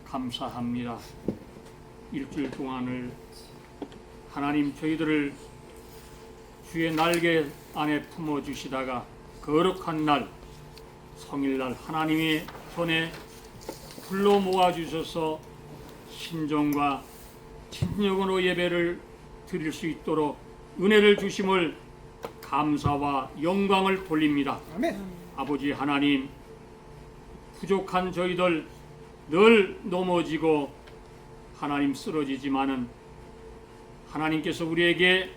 감사합니다. 일주일 동안을 하나님 저희들을 주의 날개 안에 품어주시다가 거룩한 날 성일날 하나님의 손에 불러 모아주셔서 신정과 진정으로 예배를 드릴 수 있도록 은혜를 주심을 감사와 영광을 돌립니다. 아멘. 아버지 하나님, 부족한 저희들 늘 넘어지고 하나님 쓰러지지만은 하나님께서 우리에게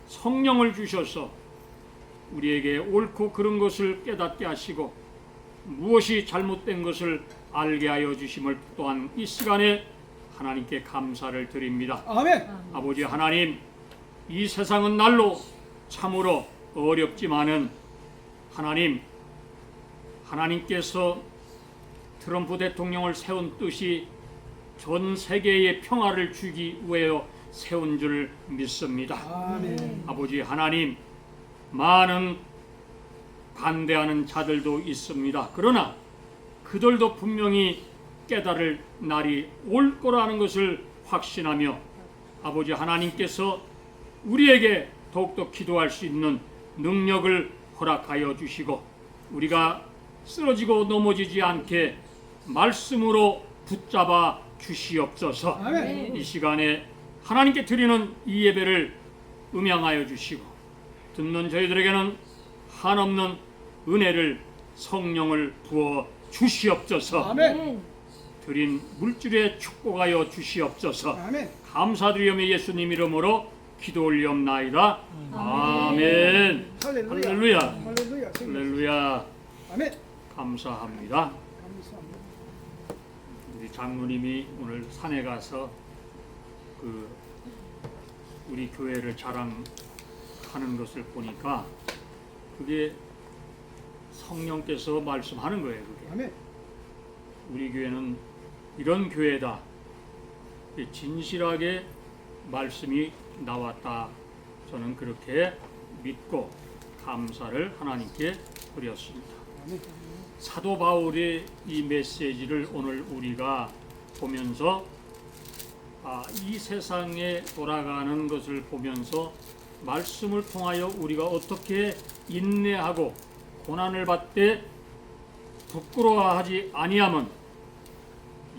성령을 주셔서 우리에게 옳고 그른 것을 깨닫게 하시고 무엇이 잘못된 것을 알게 하여 주심을 또한 이 시간에 하나님께 감사를 드립니다. 아멘. 아버지 하나님, 이 세상은 날로 참으로 어렵지만은 하나님께서 트럼프 대통령을 세운 뜻이 전 세계의 평화를 주기 위하여 세운 줄 믿습니다. 아멘. 아버지 하나님, 많은 반대하는 자들도 있습니다. 그러나 그들도 분명히 깨달을 날이 올 거라는 것을 확신하며 아버지 하나님께서 우리에게 더욱더 기도할 수 있는 능력을 허락하여 주시고 우리가 쓰러지고 넘어지지 않게 말씀으로 붙잡아 주시옵소서. 아멘. 이 시간에 하나님께 드리는 이 예배를 음양하여 주시고 듣는 저희들에게는 한없는 은혜를 성령을 부어 주시옵소서. 아멘. 드린 물질에 축복하여 주시옵소서. 아멘. 감사드리오며 예수님 이름으로 기도 올리옵나이다. 아멘. 할렐루야. 할렐루야. 할렐루야. 할렐루야. 아멘. 감사합니다. 감사합니다. 우리 장로님이 오늘 산에 가서 우리 교회를 자랑하는 것을 보니까 그게 성령께서 말씀하는 거예요. 그게. 아멘. 우리 교회는 이런 교회다. 진실하게 말씀이 나왔다. 저는 그렇게 믿고 감사를 하나님께 드렸습니다. 아멘. 사도 바울의 이 메시지를 오늘 우리가 보면서 이 세상에 돌아가는 것을 보면서 말씀을 통하여 우리가 어떻게 인내하고 고난을 받되 부끄러워하지 아니하면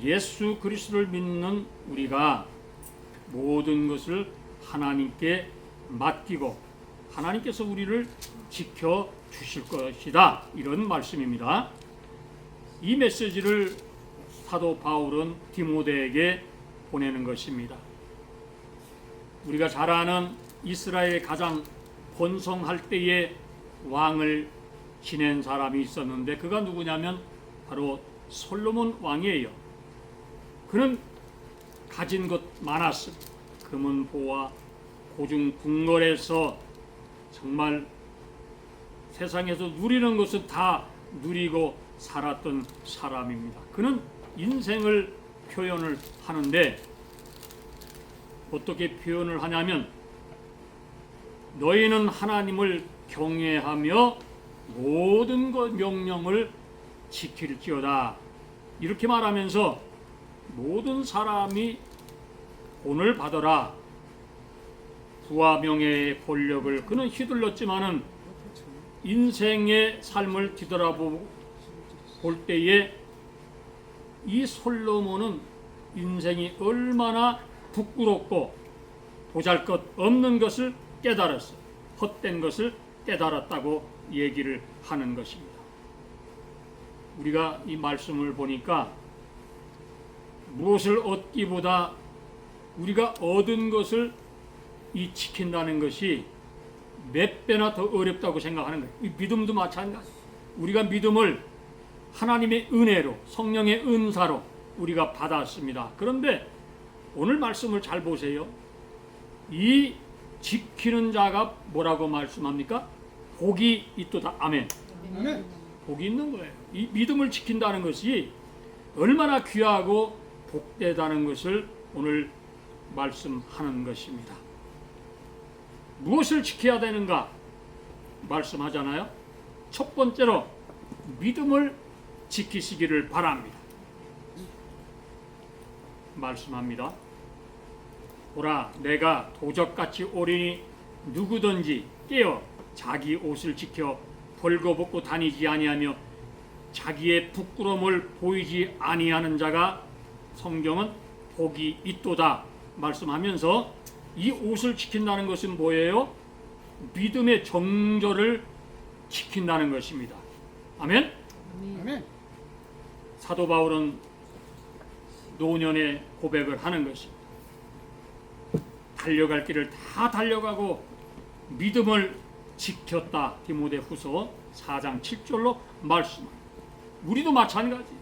예수 그리스도를 믿는 우리가 모든 것을 하나님께 맡기고 하나님께서 우리를 지켜 주실 것이다. 이런 말씀입니다. 이 메시지를 사도 바울은 디모데에게 보내는 것입니다. 우리가 잘 아는 이스라엘의 가장 번성할 때의 왕을 지낸 사람이 있었는데 그가 누구냐면 바로 솔로몬 왕이에요. 그는 가진 것 많았습니다. 금은 보화, 고중 궁궐에서 정말 세상에서 누리는 것은 다 누리고 살았던 사람입니다. 그는 인생을 표현을 하는데 어떻게 표현을 하냐면 너희는 하나님을 경외하며 모든 것 명령을 지킬지어다. 이렇게 말하면서 모든 사람이 본을 받아라. 부와 명예의 권력을 그는 휘둘렀지만은 인생의 삶을 뒤돌아볼 때에 이 솔로몬은 인생이 얼마나 부끄럽고 보잘것없는 것을 깨달았어요. 헛된 것을 깨달았다고 얘기를 하는 것입니다. 우리가 이 말씀을 보니까 무엇을 얻기보다 우리가 얻은 것을 이 지킨다는 것이 몇 배나 더 어렵다고 생각하는 거예요. 이 믿음도 마찬가지. 우리가 믿음을 하나님의 은혜로 성령의 은사로 우리가 받았습니다. 그런데 오늘 말씀을 잘 보세요. 이 지키는 자가 뭐라고 말씀합니까? 복이 있도다. 아멘. 아멘. 복이 있는 거예요. 이 믿음을 지킨다는 것이 얼마나 귀하고 복되다는 것을 오늘 말씀하는 것입니다. 무엇을 지켜야 되는가 말씀하잖아요. 첫 번째로 믿음을 지키시기를 바랍니다. 말씀합니다. 보라, 내가 도적같이 오리니 누구든지 깨어 자기 옷을 지켜 벌거벗고 다니지 아니하며 자기의 부끄러움을 보이지 아니하는 자가 성경은 복이 있도다 말씀하면서 이 옷을 지킨다는 것은 뭐예요? 믿음의 정절을 지킨다는 것입니다. 아멘? 아멘. 사도 바울은 노년의 고백을 하는 것입니다. 달려갈 길을 다 달려가고 믿음을 지켰다. 디모데후서 4장 7절로 말씀합니다. 우리도 마찬가지.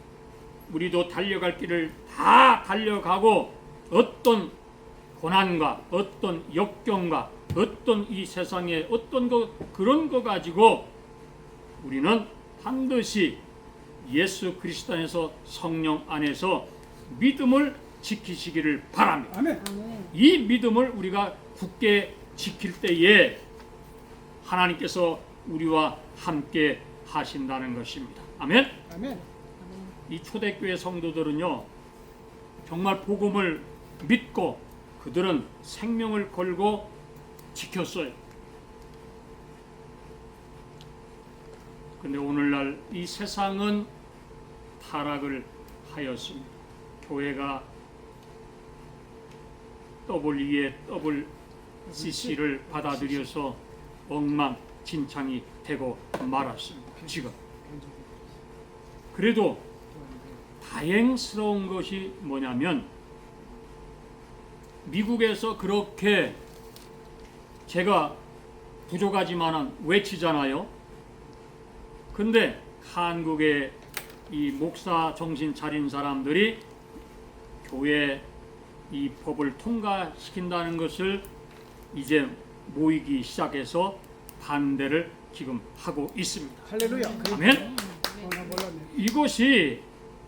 우리도 달려갈 길을 다 달려가고 어떤 고난과 어떤 역경과 어떤 이 세상에 어떤 그런 거 가지고 우리는 반드시 예수 그리스도 안에서 성령 안에서 믿음을 지키시기를 바랍니다. 아멘. 이 믿음을 우리가 굳게 지킬 때에 하나님께서 우리와 함께 하신다는 것입니다. 아멘. 아멘. 이 초대교회 성도들은요, 정말 복음을 믿고 그들은 생명을 걸고 지켰어요. 근데 오늘날 이 세상은 타락을 하였습니다. 교회가 WE의 WCC를 받아들여서 엉망진창이 되고 말았습니다. 지금. 그래도 다행스러운 것이 뭐냐면 미국에서 그렇게 제가 부족하지만은 외치잖아요. 근데 한국의 이 목사 정신 차린 사람들이 교회 이 법을 통과시킨다는 것을 이제 모이기 시작해서 반대를 지금 하고 있습니다. 할렐루야. 아멘. 이것이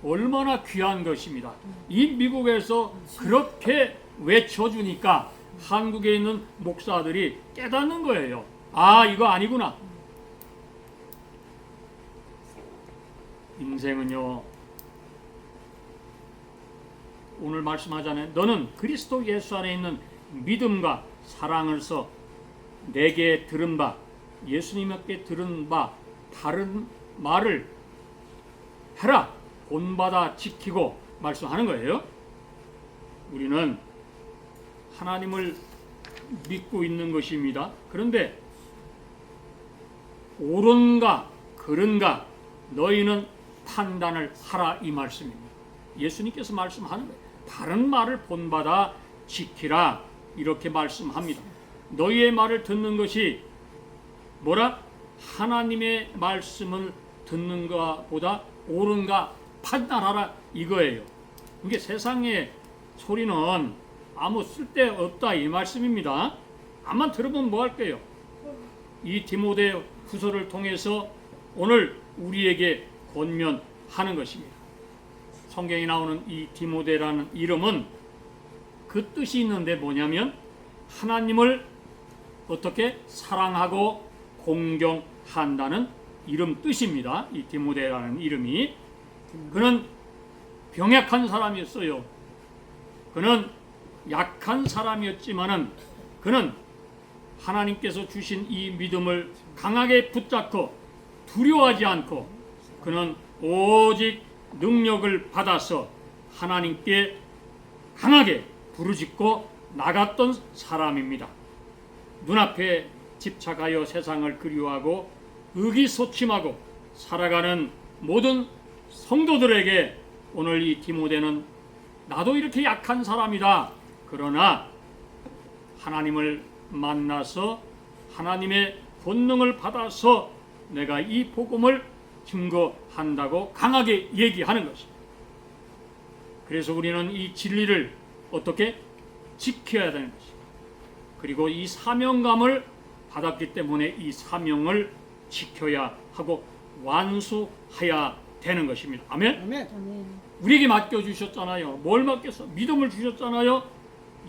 얼마나 귀한 것입니다. 이 미국에서 그렇게 외쳐주니까 한국에 있는 목사들이 깨닫는 거예요. 아, 이거 아니구나. 인생은요, 오늘 말씀하잖아요. 너는 그리스도 예수 안에 있는 믿음과 사랑을서 내게 들은 바, 예수님께 들은 바 다른 말을 해라. 본받아 지키고 말씀하는 거예요. 우리는 하나님을 믿고 있는 것입니다. 그런데 옳은가 그른가 너희는 판단을 하라 이 말씀입니다. 예수님께서 말씀하는 거예요. 다른 말을 본받아 지키라 이렇게 말씀합니다. 너희의 말을 듣는 것이 뭐라? 하나님의 말씀을 듣는 것보다 옳은가 판단하라 이거예요. 이게 세상의 소리는 아무 쓸데없다 이 말씀입니다. 암만 들어보면 뭐 할게요? 이 디모데 후서를 통해서 오늘 우리에게 권면하는 것입니다. 성경에 나오는 이 디모데라는 이름은 그 뜻이 있는데 뭐냐면 하나님을 어떻게 사랑하고 공경한다는 이름 뜻입니다. 이 디모데라는 이름이. 그는 병약한 사람이었어요. 그는 약한 사람이었지만은 그는 하나님께서 주신 이 믿음을 강하게 붙잡고 두려워하지 않고 그는 오직 능력을 받아서 하나님께 강하게 부르짖고 나갔던 사람입니다. 눈앞에 집착하여 세상을 그리워하고 의기소침하고 살아가는 모든 성도들에게 오늘 이 디모데는 나도 이렇게 약한 사람이다. 그러나 하나님을 만나서 하나님의 권능을 받아서 내가 이 복음을 증거한다고 강하게 얘기하는 것입니다. 그래서 우리는 이 진리를 어떻게 지켜야 되는 것입니다. 그리고 이 사명감을 받았기 때문에 이 사명을 지켜야 하고 완수해야 되는 것입니다. 아멘? 아멘. 우리에게 맡겨주셨잖아요. 뭘 맡겼어? 믿음을 주셨잖아요.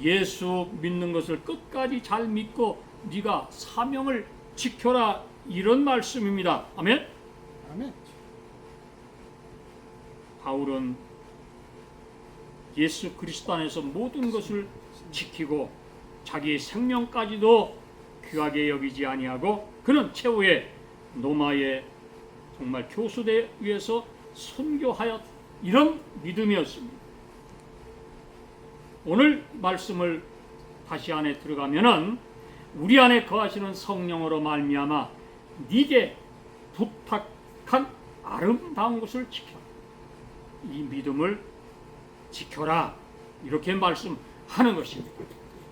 예수 믿는 것을 끝까지 잘 믿고 네가 사명을 지켜라 이런 말씀입니다. 아멘? 아멘. 바울은 예수 그리스도 안에서 모든 것을 지키고 자기의 생명까지도 귀하게 여기지 아니하고 그는 최후의 로마의 정말 교수대 위에서 선교하였 이런 믿음이었습니다. 오늘 말씀을 다시 안에 들어가면은 우리 안에 거하시는 성령으로 말미암아 네게 부탁한 아름다운 것을 지켜라. 이 믿음을 지켜라. 이렇게 말씀하는 것입니다.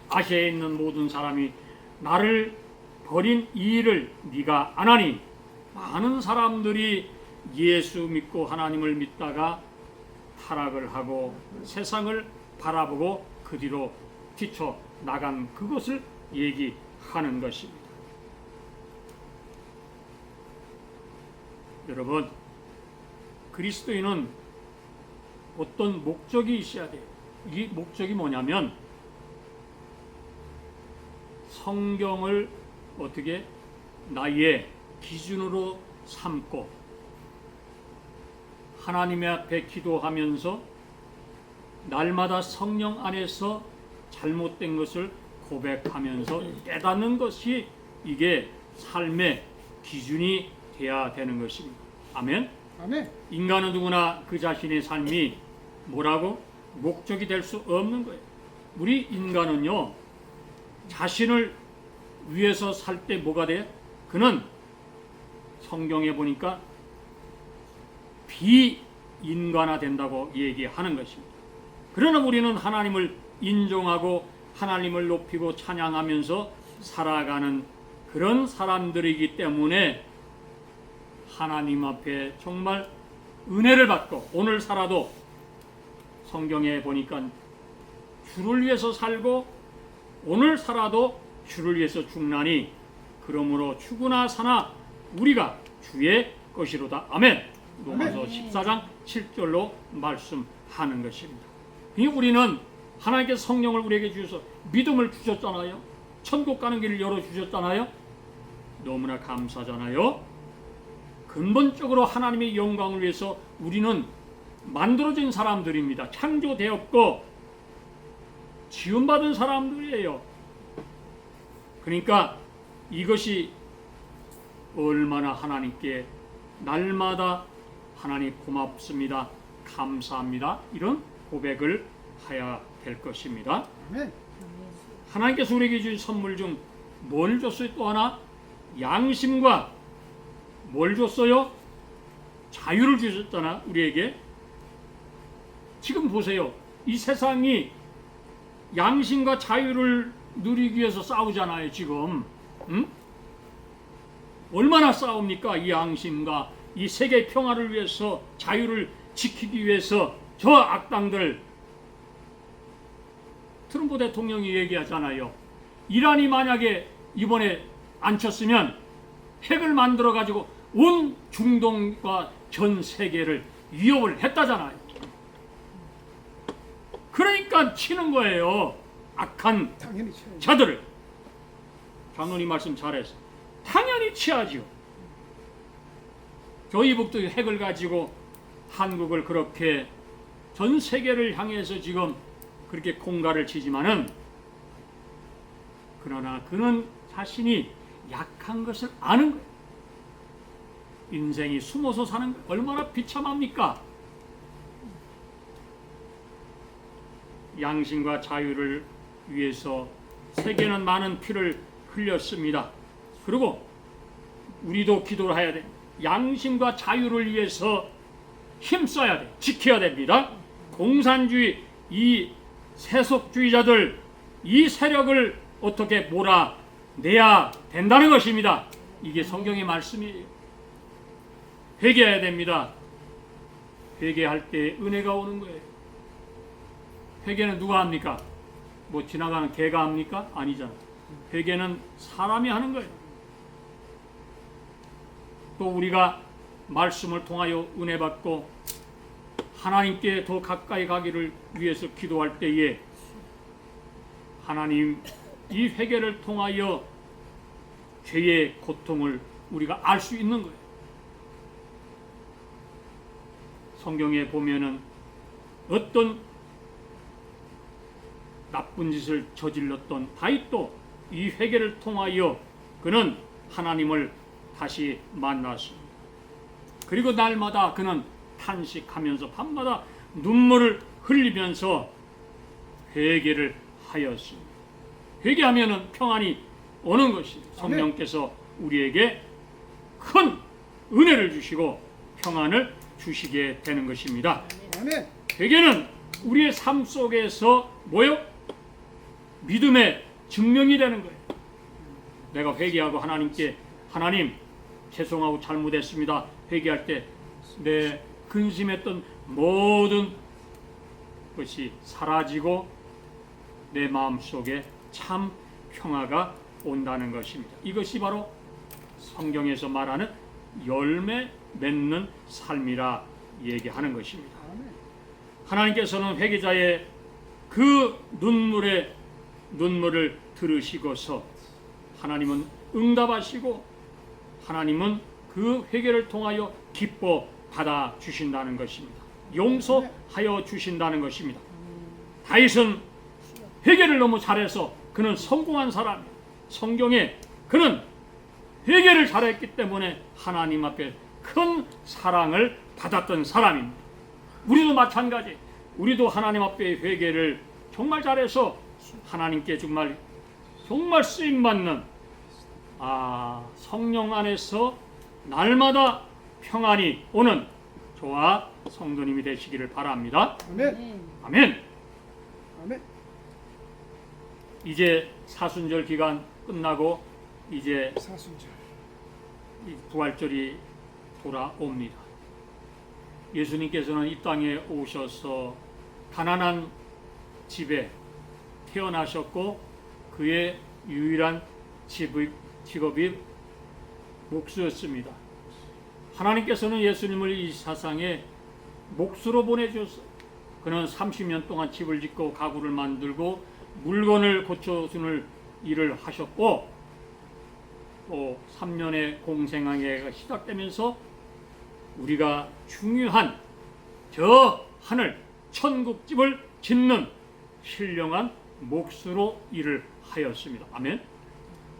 아시아에 있는 모든 사람이 나를 버린 이 일을 네가 안 하니 많은 사람들이 예수 믿고 하나님을 믿다가 타락을 하고 세상을 바라보고 그 뒤로 뒤쳐 나간 그것을 얘기하는 것입니다. 여러분, 그리스도인은 어떤 목적이 있어야 돼요. 이 목적이 뭐냐면 성경을 어떻게 나의 기준으로 삼고 하나님 앞에 기도하면서 날마다 성령 안에서 잘못된 것을 고백하면서 깨닫는 것이 이게 삶의 기준이 되어야 되는 것입니다. 아멘? 아멘. 인간은 누구나 그 자신의 삶이 뭐라고? 목적이 될 수 없는 거예요. 우리 인간은요, 자신을 위해서 살 때 뭐가 돼? 그는 성경에 보니까 비인간화 된다고 얘기하는 것입니다. 그러나 우리는 하나님을 인정하고 하나님을 높이고 찬양하면서 살아가는 그런 사람들이기 때문에 하나님 앞에 정말 은혜를 받고 오늘 살아도 성경에 보니까 주를 위해서 살고 오늘 살아도 주를 위해서 죽나니 그러므로 죽으나 사나 우리가 주의 것이로다. 아멘. 로마서 14장 7절로 말씀하는 것입니다. 우리는 하나님께서 성령을 우리에게 주셔서 믿음을 주셨잖아요. 천국 가는 길을 열어주셨잖아요. 너무나 감사하잖아요. 근본적으로 하나님의 영광을 위해서 우리는 만들어진 사람들입니다. 창조되었고 지음받은 사람들이에요. 그러니까 이것이 얼마나 하나님께 날마다 하나님 고맙습니다. 감사합니다. 이런 고백을 해야 될 것입니다. 아멘. 하나님께서 우리에게 주신 선물 중 뭘 줬어요? 또 하나 양심과 뭘 줬어요? 자유를 주셨잖아 우리에게. 지금 보세요. 이 세상이 양심과 자유를 누리기 위해서 싸우잖아요 지금. 응? 얼마나 싸웁니까? 이 양심과 이 세계 평화를 위해서 자유를 지키기 위해서 저 악당들. 트럼프 대통령이 얘기하잖아요. 이란이 만약에 이번에 안 쳤으면 핵을 만들어 가지고 온 중동과 전 세계를 위협을 했다잖아요. 그러니까 치는 거예요. 악한 당연히 쳐야죠. 자들을. 장로님 말씀 잘했어. 당연히 치하죠. 조이북도 핵을 가지고 한국을 그렇게 전 세계를 향해서 지금 그렇게 공갈을 치지만은 그러나 그는 자신이 약한 것을 아는 거예요. 인생이 숨어서 사는 거 얼마나 비참합니까? 양심과 자유를 위해서 세계는 많은 피를 흘렸습니다. 그리고 우리도 기도를 해야 돼. 양심과 자유를 위해서 힘써야 돼. 지켜야 됩니다. 공산주의, 이 세속주의자들, 이 세력을 어떻게 몰아내야 된다는 것입니다. 이게 성경의 말씀이에요. 회개해야 됩니다. 회개할 때 은혜가 오는 거예요. 회개는 누가 합니까? 뭐 지나가는 개가 합니까? 아니잖아. 회개는 사람이 하는 거예요. 또 우리가 말씀을 통하여 은혜 받고 하나님께 더 가까이 가기를 위해서 기도할 때에 하나님 이 회개를 통하여 죄의 고통을 우리가 알 수 있는 거예요. 성경에 보면은 어떤 나쁜 짓을 저질렀던 다윗도 이 회개를 통하여 그는 하나님을 다시 만났습니다. 그리고 날마다 그는 탄식하면서 밤마다 눈물을 흘리면서 회개를 하였습니다. 회개하면은 평안이 오는 것이 성령께서 우리에게 큰 은혜를 주시고 평안을 주시게 되는 것입니다. 아멘. 회개는 우리의 삶 속에서 뭐요? 믿음의 증명이 되는 거예요. 내가 회개하고 하나님께 하나님 죄송하고 잘못했습니다. 회개할 때 내 근심했던 모든 것이 사라지고 내 마음속에 참 평화가 온다는 것입니다. 이것이 바로 성경에서 말하는 열매 맺는 삶이라 얘기하는 것입니다. 하나님께서는 회개자의 그 눈물을 들으시고서 하나님은 응답하시고 하나님은 그 회개를 통하여 기뻐 받아 주신다는 것입니다. 용서하여 주신다는 것입니다. 다윗은 회개를 너무 잘해서 그는 성공한 사람이에요. 성경에 그는 회개를 잘했기 때문에 하나님 앞에 큰 사랑을 받았던 사람입니다. 우리도 마찬가지. 우리도 하나님 앞에 회개를 정말 잘해서 하나님께 정말 쓰임받는 성령 안에서 날마다 평안이 오는 저와 성도님이 되시기를 바랍니다. 아멘. 아멘. 아멘. 이제 사순절 기간 끝나고 이제 사순절. 부활절이 돌아옵니다. 예수님께서는 이 땅에 오셔서 가난한 집에 태어나셨고 그의 유일한 직업이 목수였습니다. 하나님께서는 예수님을 이 세상에 목수로 보내주셨어요. 그는 30년 동안 집을 짓고 가구를 만들고 물건을 고쳐주는 일을 하셨고 또 3년의 공생애가 시작되면서 우리가 중요한 저 하늘 천국집을 짓는 신령한 목수로 일을 하였습니다. 아멘.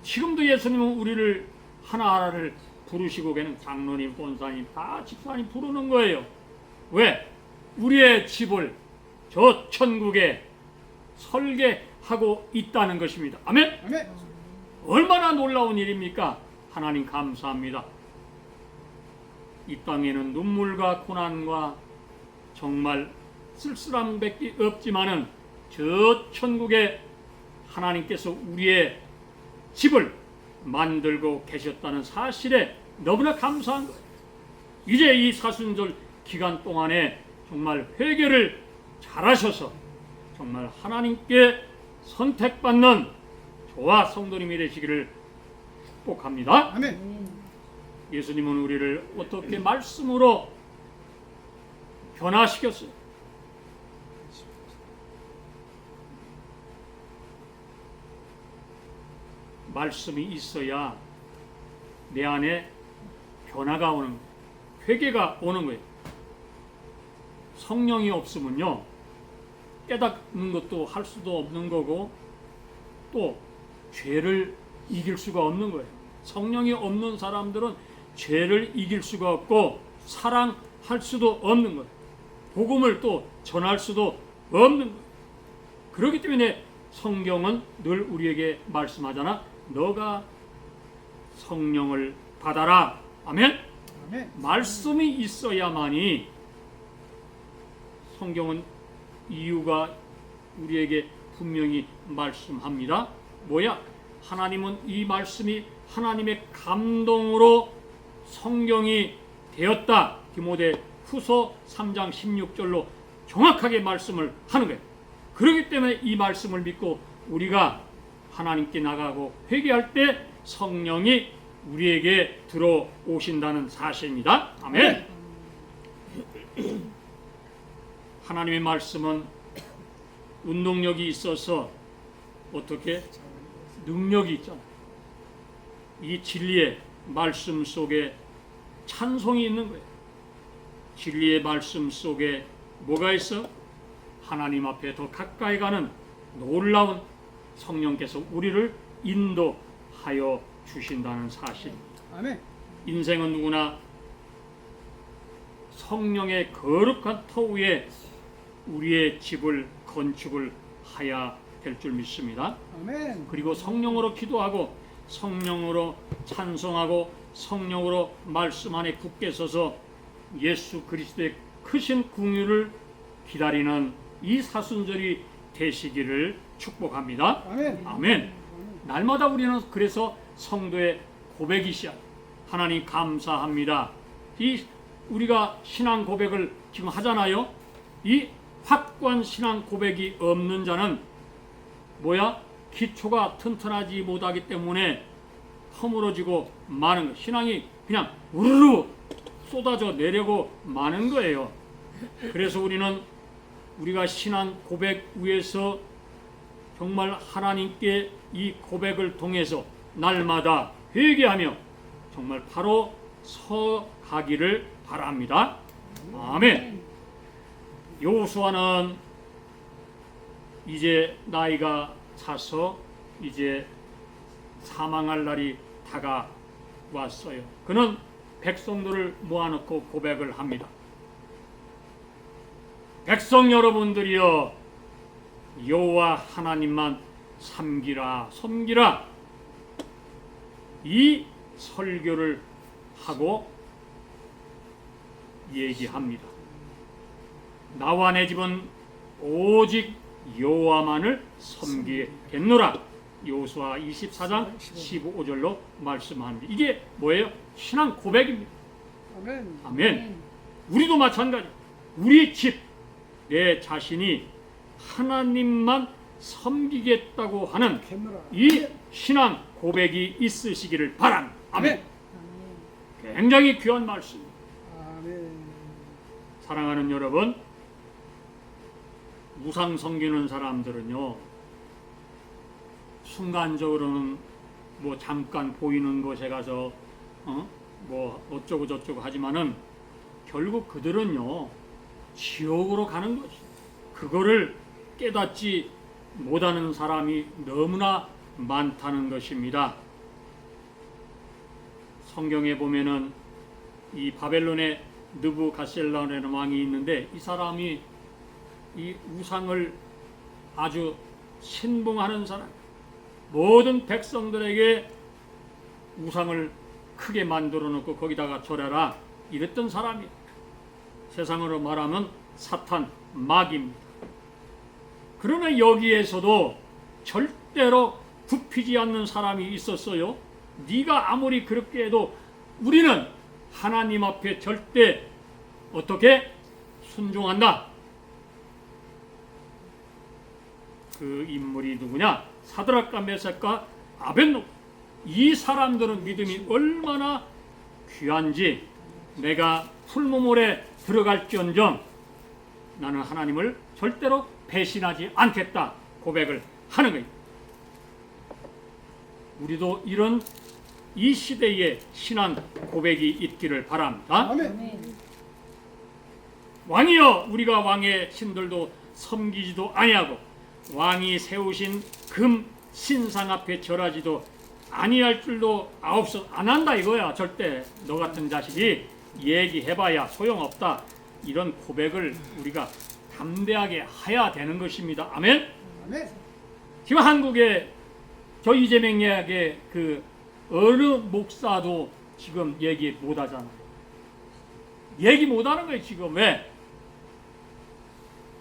지금도 예수님은 우리를 하나하나를 부르시고 계는 장로님, 권사님, 다 집사님 부르는 거예요. 왜? 우리의 집을 저 천국에 설계하고 있다는 것입니다. 아멘. 아멘. 얼마나 놀라운 일입니까? 하나님 감사합니다. 이 땅에는 눈물과 고난과 정말 쓸쓸함밖에 없지만은 저 천국에 하나님께서 우리의 집을 만들고 계셨다는 사실에 너무나 감사한 거예요. 이제 이 사순절 기간 동안에 정말 회개를 잘하셔서 정말 하나님께 선택받는 저와 성도님이 되시기를 축복합니다. 아멘. 예수님은 우리를 어떻게 말씀으로 변화시켰어요? 말씀이 있어야 내 안에 변화가 오는 거예요. 회개가 오는 거예요. 성령이 없으면요 깨닫는 것도 할 수도 없는 거고 또 죄를 이길 수가 없는 거예요. 성령이 없는 사람들은 죄를 이길 수가 없고 사랑할 수도 없는 거예요. 복음을 또 전할 수도 없는 거예요. 그렇기 때문에 성경은 늘 우리에게 말씀하잖아. 너가 성령을 받아라. 아멘. 아멘. 말씀이 있어야만이 성경은 이유가 우리에게 분명히 말씀합니다. 뭐야? 하나님은 이 말씀이 하나님의 감동으로 성경이 되었다. 디모데 후서 3장 16절로 정확하게 말씀을 하는 거예요. 그렇기 때문에 이 말씀을 믿고 우리가 하나님께 나가고 회개할 때 성령이 우리에게 들어오신다는 사실입니다. 아멘. 하나님의 말씀은 운동력이 있어서 어떻게 능력이 있잖아. 이 진리의 말씀 속에 찬송이 있는 거예요. 진리의 말씀 속에 뭐가 있어? 하나님 앞에 더 가까이 가는 놀라운 성령께서 우리를 인도하여 주신다는 사실입니다. 아멘. 인생은 누구나 성령의 거룩한 터 위에 우리의 집을 건축을 하야 될 줄 믿습니다. 아멘. 그리고 성령으로 기도하고 성령으로 찬송하고 성령으로 말씀 안에 굳게 서서 예수 그리스도의 크신 긍휼을 기다리는 이 사순절이 되시기를 축복합니다. 아멘. 아멘. 날마다 우리는 그래서 성도의 고백이시야. 하나님 감사합니다. 이 우리가 신앙 고백을 지금 하잖아요. 이 확고한 신앙 고백이 없는 자는 뭐야? 기초가 튼튼하지 못하기 때문에 허물어지고 마는 거. 신앙이 그냥 우르르 쏟아져 내려고 마는 거예요. 그래서 우리가 신앙 고백 위에서 정말 하나님께 이 고백을 통해서 날마다 회개하며 정말 바로 서가기를 바랍니다. 아멘. 여호수아는 이제 나이가 차서 이제 사망할 날이 다가왔어요. 그는 백성들을 모아놓고 고백을 합니다. 백성 여러분들이여, 여호와 하나님만 섬기라. 이 설교를 하고 얘기합니다. 나와 내 집은 오직 여호와만을 섬기겠노라. 여호수아 24장 15절로 말씀합니다. 이게 뭐예요? 신앙 고백입니다. 아멘. 아멘. 우리도 마찬가지. 우리 집, 내 자신이 하나님만 섬기겠다고 하는 이 신앙 고백이 있으시기를 바랍니다. 아멘. 굉장히 귀한 말씀입니다. 아멘. 사랑하는 여러분, 우상 섬기는 사람들은요, 순간적으로는 뭐 잠깐 보이는 곳에 가서 뭐 어쩌고 저쩌고 하지만은 결국 그들은요 지옥으로 가는 것이, 그거를 깨닫지 못하는 사람이 너무나 많다는 것입니다. 성경에 보면은 이 바벨론의 느부갓셀라라는 왕이 있는데, 이 사람이 이 우상을 아주 신봉하는 사람, 모든 백성들에게 우상을 크게 만들어 놓고 거기다가 절해라 이랬던 사람이, 세상으로 말하면 사탄, 마귀입니다. 그러나 여기에서도 절대로 굽히지 않는 사람이 있었어요. 네가 아무리 그렇게 해도 우리는 하나님 앞에 절대 어떻게 순종한다. 그 인물이 누구냐? 사드락과 메삭과 아벳노고. 이 사람들은 믿음이 얼마나 귀한지, 내가 풀무물에 들어갈지언정 나는 하나님을 절대로 배신하지 않겠다 고백을 하는 거예요. 우리도 이런 이 시대에 신앙 고백이 있기를 바랍니다. 아멘. 왕이여, 우리가 왕의 신들도 섬기지도 아니하고 왕이 세우신 금 신상 앞에 절하지도 아니할 줄도 아옵소서. 안 한다 이거야. 절대 너 같은 자식이 얘기해봐야 소용없다. 이런 고백을 우리가 담대하게 해야 되는 것입니다. 아멘. 아멘. 지금 한국에 저 이재명 이야기의 그 어느 목사도 지금 얘기 못 하잖아요. 얘기 못 하는 거예요. 지금 왜?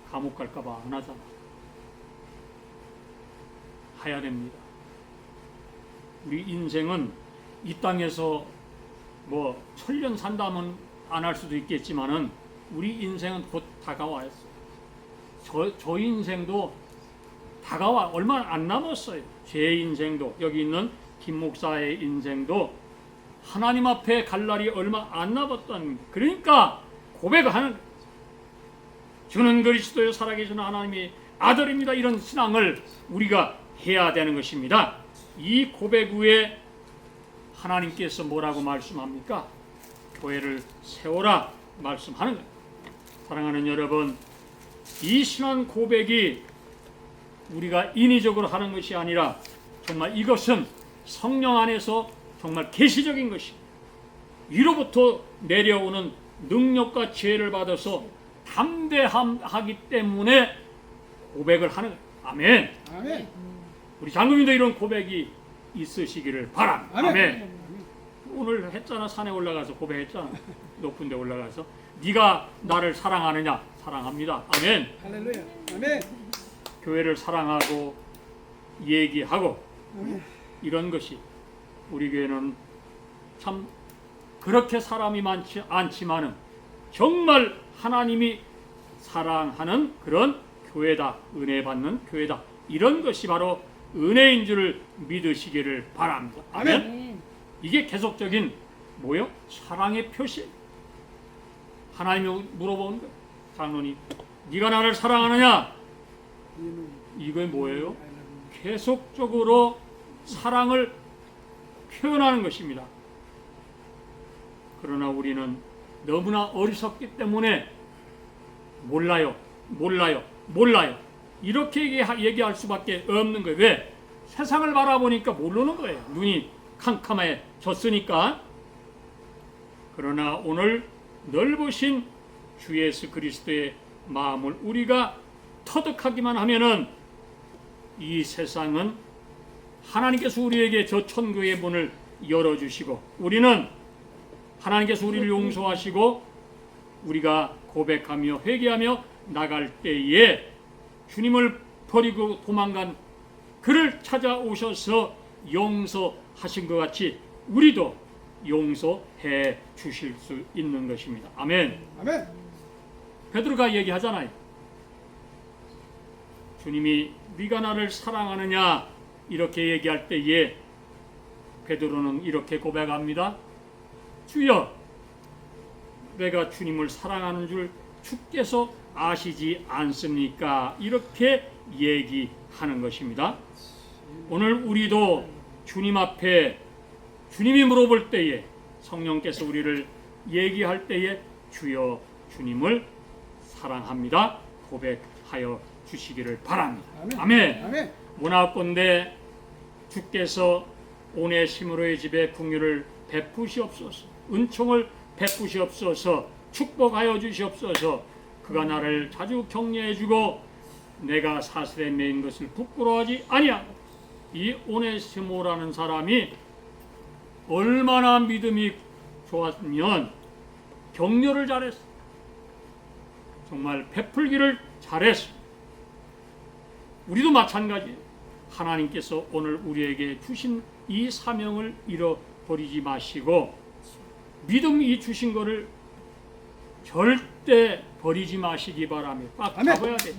감옥 갈까봐 안 하잖아. 해야 됩니다. 우리 인생은 이 땅에서 뭐 천년 산다면 안 할 수도 있겠지만은 우리 인생은 곧 다가와요. 저 인생도 다가와 얼마 안 남았어요. 제 인생도, 여기 있는 김 목사의 인생도 하나님 앞에 갈 날이 얼마 안 남았다는 거예요. 그러니까 고백하는, 주는 그리스도요 살아계신 하나님의 아들입니다. 이런 신앙을 우리가 해야 되는 것입니다. 이 고백 후에 하나님께서 뭐라고 말씀합니까? 교회를 세워라. 말씀하는 거예요. 사랑하는 여러분, 이 신앙 고백이 우리가 인위적으로 하는 것이 아니라 정말 이것은 성령 안에서 정말 계시적인 것이 위로부터 내려오는 능력과 지혜를 받아서 담대하기 때문에 고백을 하는 거예요. 아멘. 아멘. 우리 장로님도 이런 고백이 있으시기를 바랍니다. 아멘. 아멘. 오늘 했잖아. 산에 올라가서 고백했잖아. 높은 데 올라가서 네가 나를 사랑하느냐? 사랑합니다. 아멘. 할렐루야. 아멘. 교회를 사랑하고 얘기하고 아멘. 이런 것이 우리 교회는 참 그렇게 사람이 많지 않지만은 정말 하나님이 사랑하는 그런 교회다. 은혜 받는 교회다. 이런 것이 바로 은혜인 줄을 믿으시기를 바랍니다. 아멘. 아멘. 이게 계속적인 뭐요? 사랑의 표시. 하나님이 물어보는 거예요. 장로님, 네가 나를 사랑하느냐? 이게 뭐예요? 계속적으로 사랑을 표현하는 것입니다. 그러나 우리는 너무나 어리석기 때문에 몰라요. 이렇게 얘기할 수밖에 없는 거예요. 왜? 세상을 바라보니까 모르는 거예요. 눈이 캄캄해졌으니까. 그러나 오늘 넓으신 주 예수 그리스도의 마음을 우리가 터득하기만 하면은 이 세상은 하나님께서 우리에게 저 천국의 문을 열어주시고 우리는 하나님께서 우리를 용서하시고 우리가 고백하며 회개하며 나갈 때에 주님을 버리고 도망간 그를 찾아오셔서 용서하신 것 같이 우리도 용서해 주실 수 있는 것입니다. 아멘. 아멘. 베드로가 얘기하잖아요. 주님이 네가 나를 사랑하느냐 이렇게 얘기할 때에 베드로는 이렇게 고백합니다. 주여, 내가 주님을 사랑하는 줄 주께서 아시지 않습니까? 이렇게 얘기하는 것입니다. 오늘 우리도 주님 앞에 주님이 물어볼 때에 성령께서 우리를 얘기할 때에 주여 주님을 사랑합니다. 고백하여 주시기를 바랍니다. 아멘. 아멘. 원하건대 주께서 오네시모로의 집에 긍휼을 베푸시옵소서, 은총을 베푸시옵소서, 축복하여 주시옵소서. 그가 나를 자주 격려해주고 내가 사슬에 매인 것을 부끄러워하지 아니하고. 이 오네시모라는 사람이 얼마나 믿음이 좋았으면 격려를 잘했어. 정말 베풀기를 잘했어. 우리도 마찬가지예요. 하나님께서 오늘 우리에게 주신 이 사명을 잃어버리지 마시고 믿음이 주신 것을 절대 버리지 마시기 바랍니다. 꽉 아멘. 잡아야 돼.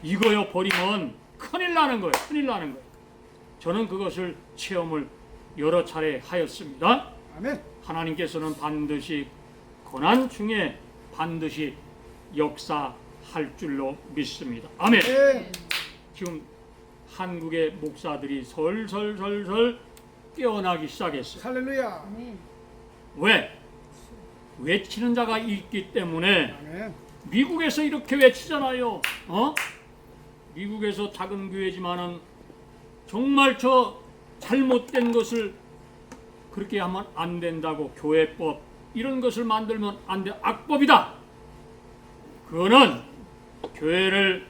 이거요 버리면 큰일 나는 거예요. 큰일 나는 거예요. 저는 그것을 체험을 여러 차례 하였습니다. 아멘. 하나님께서는 반드시 고난 중에 반드시 역사할 줄로 믿습니다. 아멘. 네. 지금 한국의 목사들이 설설설설 깨어나기 시작했어요. 할렐루야. 아멘. 왜? 외치는 자가 있기 때문에. 아멘. 미국에서 이렇게 외치잖아요. 미국에서 작은 교회지만은 정말 저 잘못된 것을 그렇게 하면 안 된다고, 교회법 이런 것을 만들면 안 돼, 악법이다. 그거는 교회를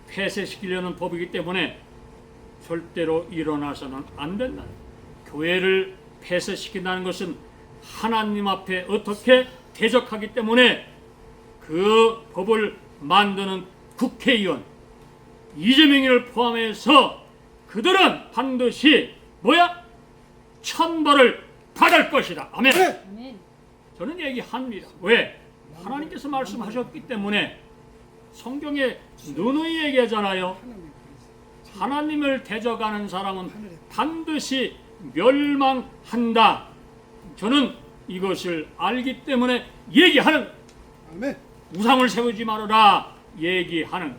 폐쇄시키려는 법이기 때문에 절대로 일어나서는 안 된다. 교회를 폐쇄시킨다는 것은 하나님 앞에 어떻게 대적하기 때문에 그 법을 만드는 국회의원 이재명을 포함해서 그들은 반드시 천벌을 받을 것이다. 아멘. 네. 아멘. 저는 얘기합니다. 왜? 하나님께서 말씀하셨기 때문에. 성경에 누누이 얘기하잖아요. 하나님을 대적하는 사람은 반드시 멸망한다. 저는 이것을 알기 때문에 얘기하는, 아멘. 우상을 세우지 말아라 얘기하는,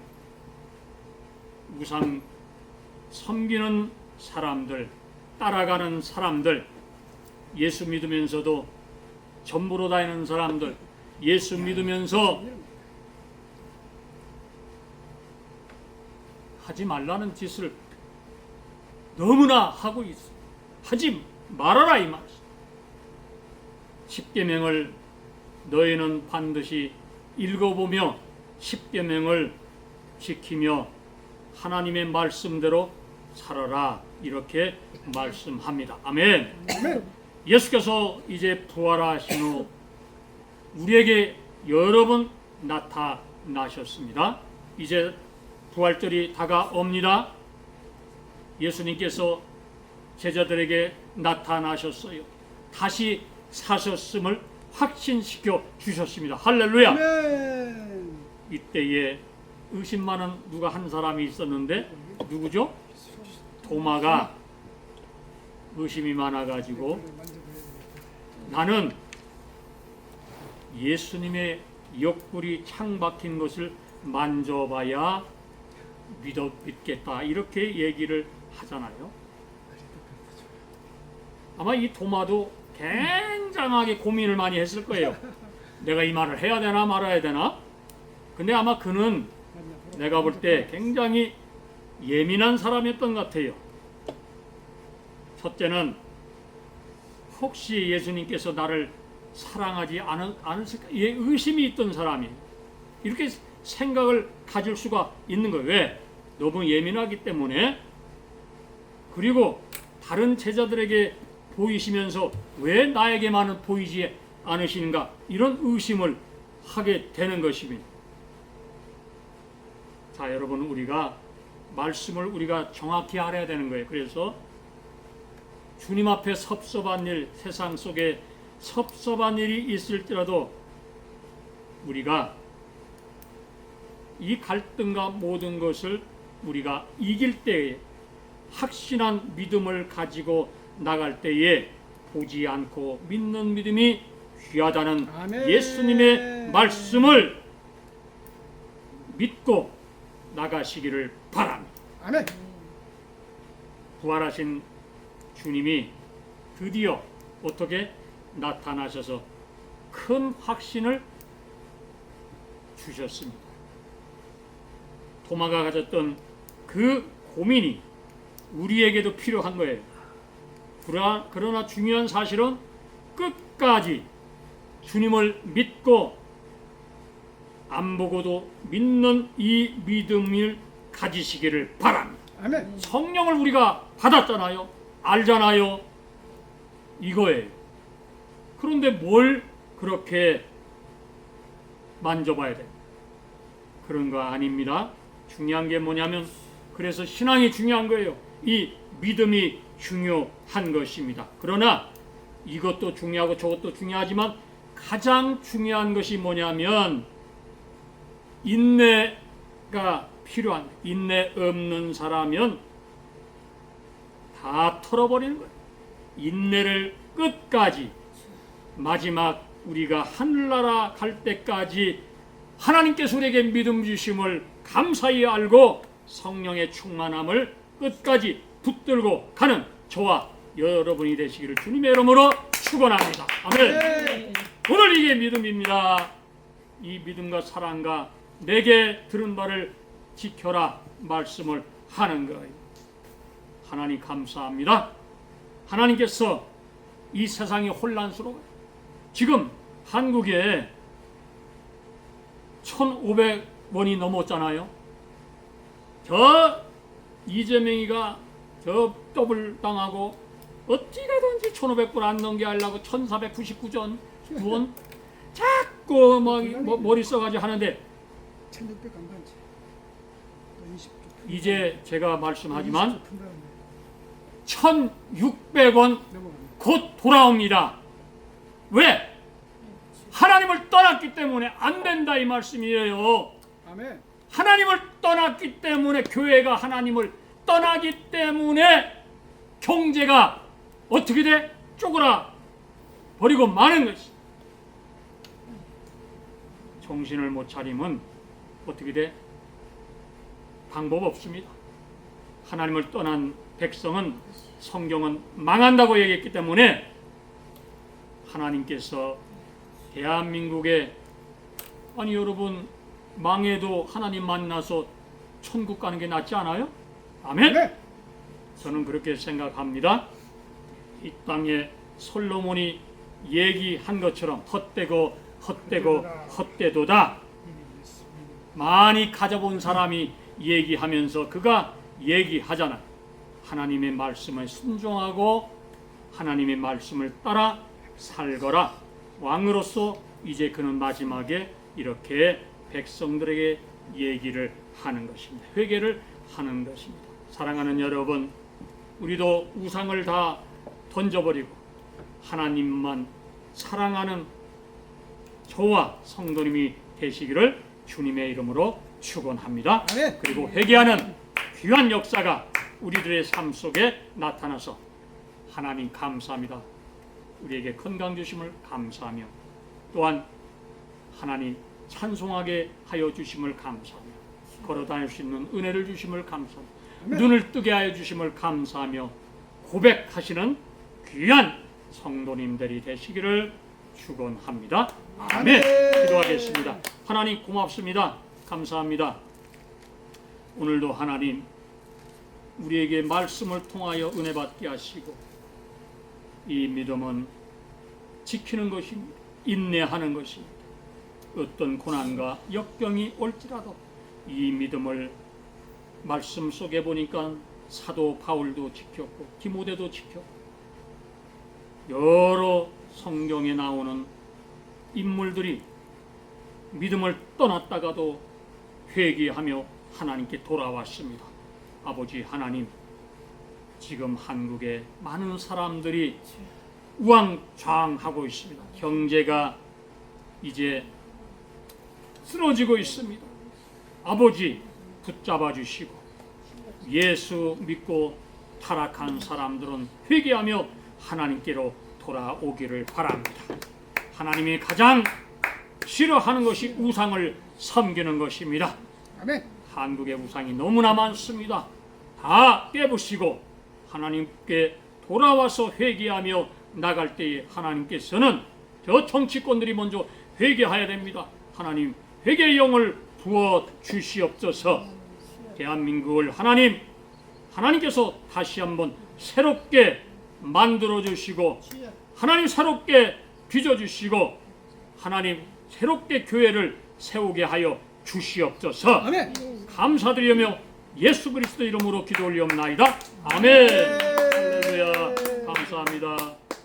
우상 섬기는 사람들, 따라가는 사람들, 예수 믿으면서도 전부로 다니는 사람들, 예수 믿으면서 하지 말라는 짓을 너무나 하고 있어. 하지 말아라 이 말이지. 십계명을 너희는 반드시 읽어보며 십계명을 지키며 하나님의 말씀대로 살아라 이렇게 말씀합니다. 아멘. 아멘. 예수께서 이제 부활하신 후 우리에게 여러 번 나타나셨습니다. 이제 부활절이 다가옵니다. 예수님께서 제자들에게 나타나셨어요. 다시 사셨음을 확신시켜 주셨습니다. 할렐루야. 아멘. 이때에 의심 많은 누가 한 사람이 있었는데 누구죠? 도마가 의심이 많아가지고 나는 예수님의 옆구리 창 박힌 것을 만져봐야 믿겠다 이렇게 얘기를 하잖아요. 아마 이 도마도 굉장하게 고민을 많이 했을 거예요. 내가 이 말을 해야 되나 말아야 되나? 근데 아마 그는 내가 볼 때 굉장히 예민한 사람이었던 것 같아요. 첫째는 혹시 예수님께서 나를 사랑하지 않으실까? 의심이 있던 사람이에요. 이렇게 생각을 가질 수가 있는 거예요. 왜? 너무 예민하기 때문에. 그리고 다른 제자들에게 보이시면서 왜 나에게만은 보이지 않으시는가? 이런 의심을 하게 되는 것입니다. 자, 여러분, 우리가 말씀을 우리가 정확히 알아야 되는 거예요. 그래서 주님 앞에 섭섭한 일, 세상 속에 섭섭한 일이 있을지라도 우리가 이 갈등과 모든 것을 우리가 이길 때에 확신한 믿음을 가지고 나갈 때에 보지 않고 믿는 믿음이 귀하다는 아멘. 예수님의 말씀을 믿고 나가시기를 바랍니다. 아멘. 부활하신 주님이 드디어 어떻게 나타나셔서 큰 확신을 주셨습니다. 도마가 가졌던 그 고민이 우리에게도 필요한 거예요. 그러나 중요한 사실은 끝까지 주님을 믿고 안 보고도 믿는 이 믿음을 가지시기를 바랍니다. 아멘. 성령을 우리가 받았잖아요. 알잖아요. 이거예요. 그런데 뭘 그렇게 만져봐야 돼? 그런 거 아닙니다. 중요한 게 뭐냐면 그래서 신앙이 중요한 거예요. 이 믿음이 중요한 것입니다. 그러나 이것도 중요하고 저것도 중요하지만 가장 중요한 것이 뭐냐면 인내가 필요한, 인내 없는 사람은 다 털어버리는 거예요. 인내를 끝까지 마지막 우리가 하늘나라 갈 때까지 하나님께서 우리에게 믿음 주심을 감사히 알고 성령의 충만함을 끝까지 붙들고 가는 저와 여러분이 되시기를 주님의 이름으로 축원합니다. 아멘. 오늘 이게 믿음입니다. 이 믿음과 사랑과 내게 들은 바를 지켜라 말씀을 하는 거예요. 하나님 감사합니다. 하나님께서 이 세상이 혼란스러워요. 지금 한국에 1,500원이 넘었잖아요. 저 이재명이가 저 더블 당하고 어찌 가든지 1,500불 안 넘게 하려고 1,499원 자꾸 머리 써가지고 하는데 1,600 안 반지. 20조. 이제 제가 말씀하지만 1,600원 곧 돌아옵니다. 왜? 하나님을 떠났기 때문에 안 된다 이 말씀이에요. 아멘. 하나님을 떠났기 때문에 교회가 하나님을 떠나기 때문에 경제가 어떻게 돼? 쪼그라 버리고 마는 것이. 정신을 못 차리면 어떻게 돼? 방법 없습니다. 하나님을 떠난 백성은 성경은 망한다고 얘기했기 때문에 하나님께서 대한민국에 아니 여러분, 망해도 하나님 만나서 천국 가는 게 낫지 않아요? 아멘? 네. 저는 그렇게 생각합니다. 이 땅에 솔로몬이 얘기한 것처럼 헛되고 헛되도다. 많이 가져본 사람이 얘기하면서 그가 얘기하잖아요. 하나님의 말씀에 순종하고 하나님의 말씀을 따라 살거라. 왕으로서 이제 그는 마지막에 이렇게 백성들에게 얘기를 하는 것입니다. 회개를 하는 것입니다. 사랑하는 여러분, 우리도 우상을 다 던져버리고 하나님만 사랑하는 저와 성도님이 되시기를 주님의 이름으로 축원합니다. 아멘. 그리고 회개하는 귀한 역사가 우리들의 삶 속에 나타나서 하나님 감사합니다. 우리에게 건강 주심을 감사하며 또한 하나님 찬송하게 하여 주심을 감사하며 걸어다닐 수 있는 은혜를 주심을 감사하며 눈을 뜨게 하여 주심을 감사하며 고백하시는 귀한 성도님들이 되시기를 축원합니다. 아멘. 기도하겠습니다. 하나님 고맙습니다. 감사합니다. 오늘도 하나님 우리에게 말씀을 통하여 은혜 받게 하시고 이 믿음은 지키는 것입니다. 인내하는 것입니다. 어떤 고난과 역경이 올지라도 이 믿음을 말씀 속에 보니까 사도 바울도 지켰고 디모데도 지켰고 여러 성경에 나오는 인물들이 믿음을 떠났다가도 회개하며 하나님께 돌아왔습니다. 아버지 하나님, 지금 한국에 많은 사람들이 우왕좌왕하고 있습니다. 경제가 이제 쓰러지고 있습니다. 아버지 붙잡아 주시고 예수 믿고 타락한 사람들은 회개하며 하나님께로 돌아오기를 바랍니다. 하나님이 가장 싫어하는 것이 우상을 섬기는 것입니다. 아멘. 한국의 우상이 너무나 많습니다. 다 깨부시고 하나님께 돌아와서 회개하며 나갈 때에 하나님께서는 저 정치권들이 먼저 회개해야 됩니다. 하나님 회개의 영을 부어 주시옵소서. 대한민국을 하나님께서 다시 한번 새롭게 만들어 주시고 하나님 새롭게 빚어 주시고 하나님 새롭게 교회를 세우게 하여 주시옵소서. 아멘. 감사드리며 예수 그리스도 이름으로 기도 올리옵나이다. 아멘. 할렐루야. 감사합니다.